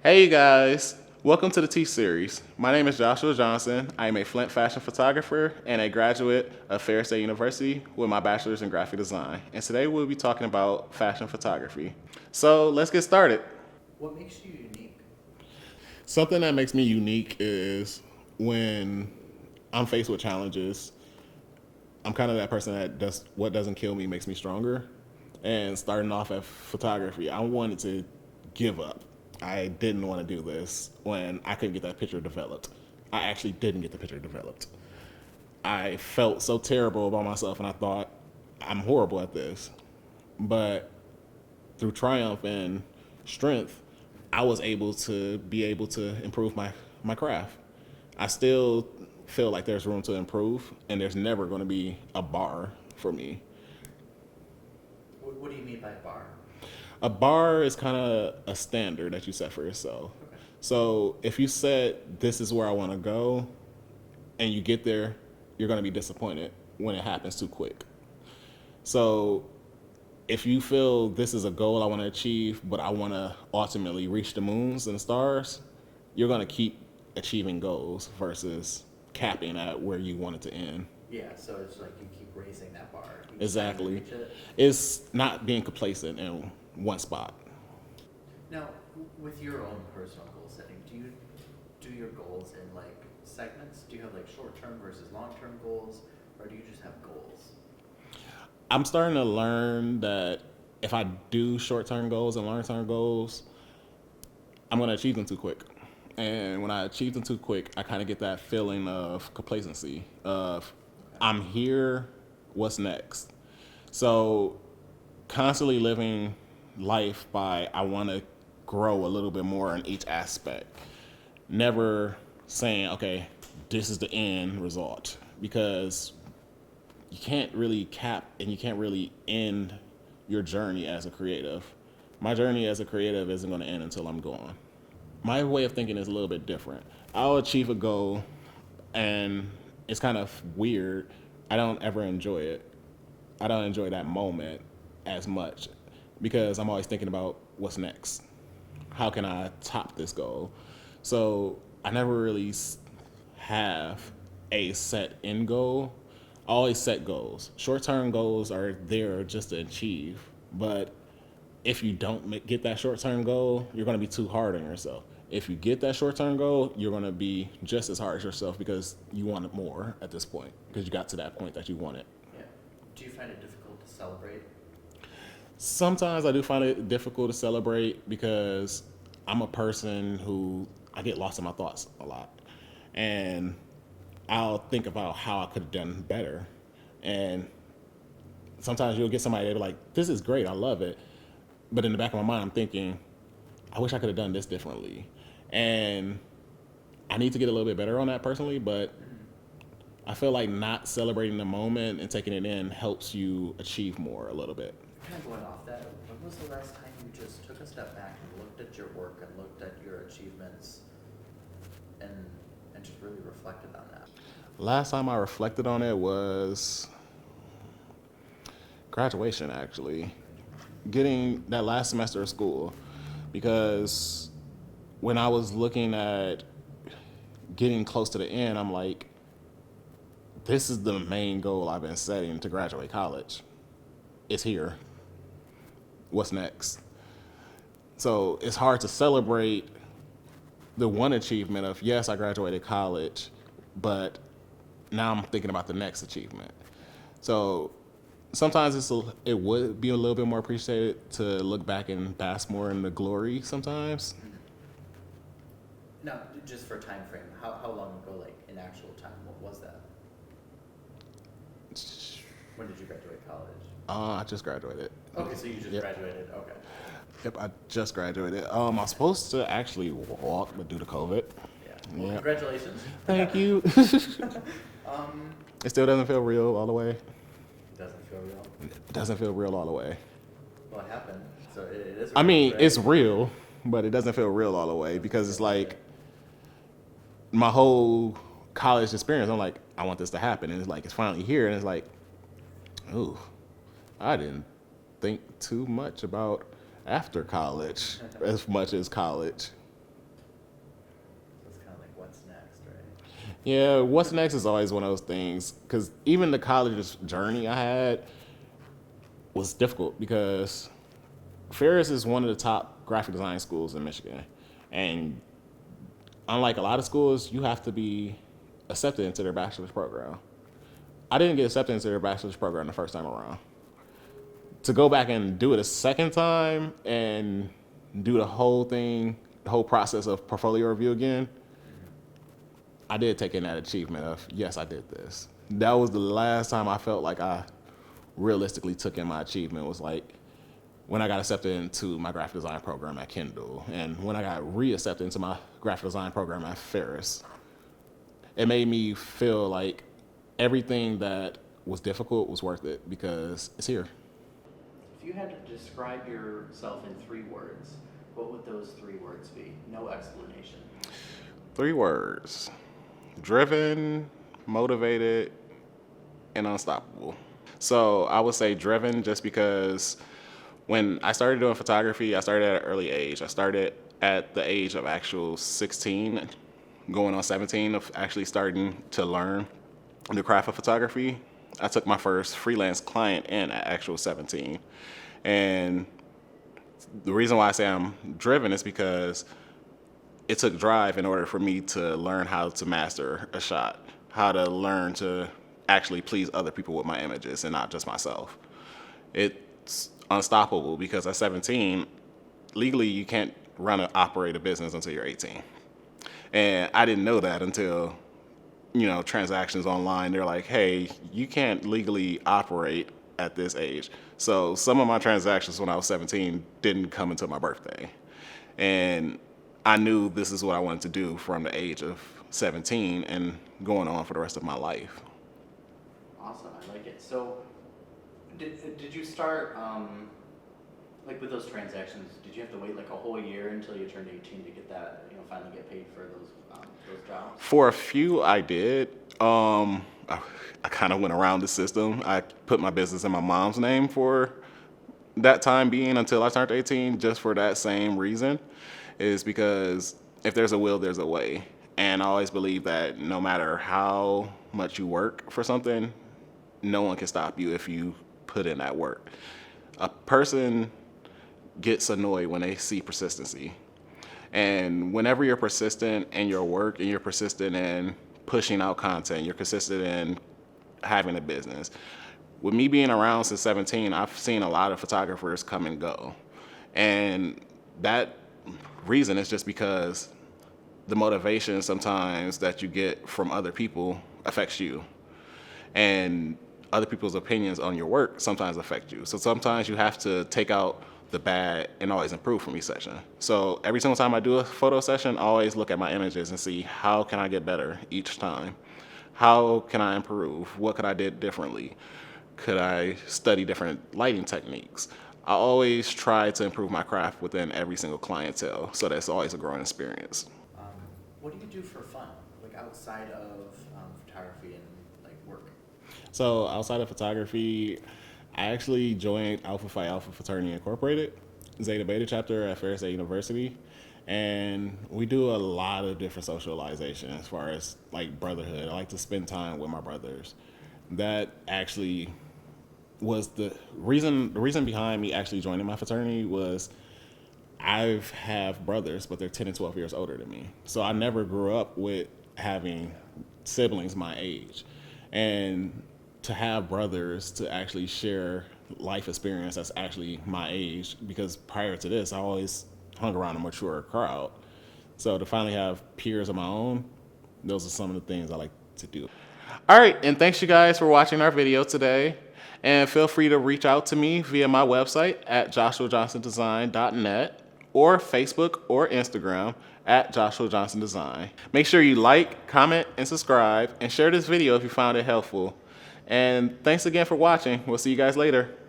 Hey you guys, welcome to the T Series. My name is Joshua Johnson. I am a Flint Fashion Photographer and a graduate of Ferris State University with my bachelor's in graphic design. And today we'll be talking about fashion photography. So let's get started. What makes you unique? Something that makes me unique is when I'm faced with challenges, I'm kind of that person that does what doesn't kill me makes me stronger. And starting off at photography, I wanted to give up. I didn't want to do this when I couldn't get that picture developed. I actually didn't get the picture developed. I felt so terrible about myself and I thought, I'm horrible at this. But through triumph and strength, I was able to improve my craft. I still feel like there's room to improve and there's never going to be a bar for me. What do you mean by bar? A bar is kind of a standard that you set for yourself. Okay. So if you said this is where I want to go and you get there, you're going to be disappointed when it happens too quick. So if you feel this is a goal I want to achieve, but I want to ultimately reach the moons and the stars, you're going to keep achieving goals versus capping at where you want it to end. Yeah, so it's like you keep raising that bar. Each time you Exactly. reach it. It's not being complacent in one spot. Now, with your own personal goal setting, do you do your goals in like segments? Do you have like short-term versus long-term goals, or do you just have goals? I'm starting to learn that if I do short term goals and long term goals, I'm going to achieve them too quick. And when I achieve them too quick, I kind of get that feeling of complacency of I'm here, what's next? So constantly living life by I want to grow a little bit more in each aspect. Never saying, okay, this is the end result because you can't really cap and you can't really end your journey as a creative. My journey as a creative isn't going to end until I'm gone. My way of thinking is a little bit different. I'll achieve a goal and it's kind of weird. I don't ever enjoy it. I don't enjoy that moment as much because I'm always thinking about what's next. How can I top this goal? So I never really have a set end goal. I always set goals. Short term goals are there just to achieve, but if you don't get that short term goal, you're going to be too hard on yourself. If you get that short term goal, you're going to be just as hard as yourself because you want it more at this point because you got to that point that you want it. Yeah. Do you find it difficult to celebrate? Sometimes I do find it difficult to celebrate because I'm a person who I get lost in my thoughts a lot. And I'll think about how I could have done better. And sometimes you'll get somebody that's like, this is great, I love it. But in the back of my mind, I'm thinking, I wish I could have done this differently. And I need to get a little bit better on that personally, but I feel like not celebrating the moment and taking it in helps you achieve more a little bit. Kind of going off that, when was the last time you just took a step back and looked at your work and looked at your achievements and and just really reflected on that? Last time I reflected on it was graduation, actually. Getting that last semester of school. Because when I was looking at getting close to the end, I'm like, this is the main goal I've been setting to graduate college. It's here. What's next? So it's hard to celebrate the one achievement of, yes, I graduated college, but now I'm thinking about the next achievement. So sometimes it would be a little bit more appreciated to look back and bask more in the glory sometimes. Now, just for time frame, how long ago, like in actual time, what was that? When did you graduate college? I just graduated. Okay, so you just Yep. graduated. Okay. Yep, I just graduated. I was supposed to actually walk, but due to COVID. Yeah. Well, Yep. congratulations. Thank you. Um, It still doesn't feel real all the way. doesn't feel real. It doesn't feel real all the way. What happened? So it is. I Real, mean, right? it's real, but it doesn't feel real all the way because it's like my whole college experience. I'm like, I want this to happen, and it's like it's finally here, and it's like, ooh, I didn't think too much about after college as much as college. Yeah, what's next is always one of those things because even the college journey I had was difficult because Ferris is one of the top graphic design schools in Michigan, and unlike a lot of schools, you have to be accepted into their bachelor's program. I didn't get accepted into their bachelor's program the first time around. To go back and do it a second time and do the whole thing, the whole process of portfolio review again, I did take in that achievement of, yes, I did this. That was the last time I felt like I realistically took in my achievement was like when I got accepted into my graphic design program at Kendall and when I got reaccepted into my graphic design program at Ferris. It made me feel like everything that was difficult was worth it because it's here. If you had to describe yourself in 3 words, what would those 3 words be? No explanation. 3 words: driven, motivated, and unstoppable. So I would say driven just because when I started doing photography, I started at an early age. I started at the age of actual 16, going on 17, of actually starting to learn the craft of photography. I took my first freelance client in at actual 17. And the reason why I say I'm driven is because it took drive in order for me to learn how to master a shot, how to learn to actually please other people with my images and not just myself. It's unstoppable because at 17, legally you can't run and operate a business until you're 18. And I didn't know that until, transactions online. They're like, hey, you can't legally operate at this age. So some of my transactions when I was 17 didn't come until my birthday. And I knew this is what I wanted to do from the age of 17 and going on for the rest of my life. Awesome, I like it. So, did you start like with those transactions? Did you have to wait like a whole year until you turned 18 to get that, finally get paid for those jobs? For a few, I did. I kind of went around the system. I put my business in my mom's name for that time being until I turned 18, just for that same reason, is because if there's a will, there's a way. And I always believe that no matter how much you work for something, no one can stop you if you put in that work. A person gets annoyed when they see persistency. And whenever you're persistent in your work and you're persistent in pushing out content, you're consistent in having a business. With me being around since 17, I've seen a lot of photographers come and go. And that reason is just because the motivation sometimes that you get from other people affects you. And other people's opinions on your work sometimes affect you. So sometimes you have to take out the bad and always improve from each session. So every single time I do a photo session, I always look at my images and see how can I get better each time? How can I improve? What could I do differently? Could I study different lighting techniques? I always try to improve my craft within every single clientele, so that's always a growing experience. Um, what do you do for fun, like outside of photography and like work? So outside of photography, I actually joined Alpha Phi Alpha Fraternity Incorporated, Zeta Beta chapter at Ferris State University, and we do a lot of different socialization as far as like brotherhood. I like to spend time with my brothers. That actually was the reason. The reason behind me actually joining my fraternity was I have brothers, but they're 10 and 12 years older than me. So I never grew up with having siblings my age. And to have brothers to actually share life experience that's actually my age, because prior to this, I always hung around a mature crowd. So to finally have peers of my own, those are some of the things I like to do. All right, and thanks you guys for watching our video today. And feel free to reach out to me via my website at joshuajohnsondesign.net or Facebook or Instagram at Joshua Johnson Design. Make sure you like, comment, and subscribe, and share this video if you found it helpful. And thanks again for watching. We'll see you guys later.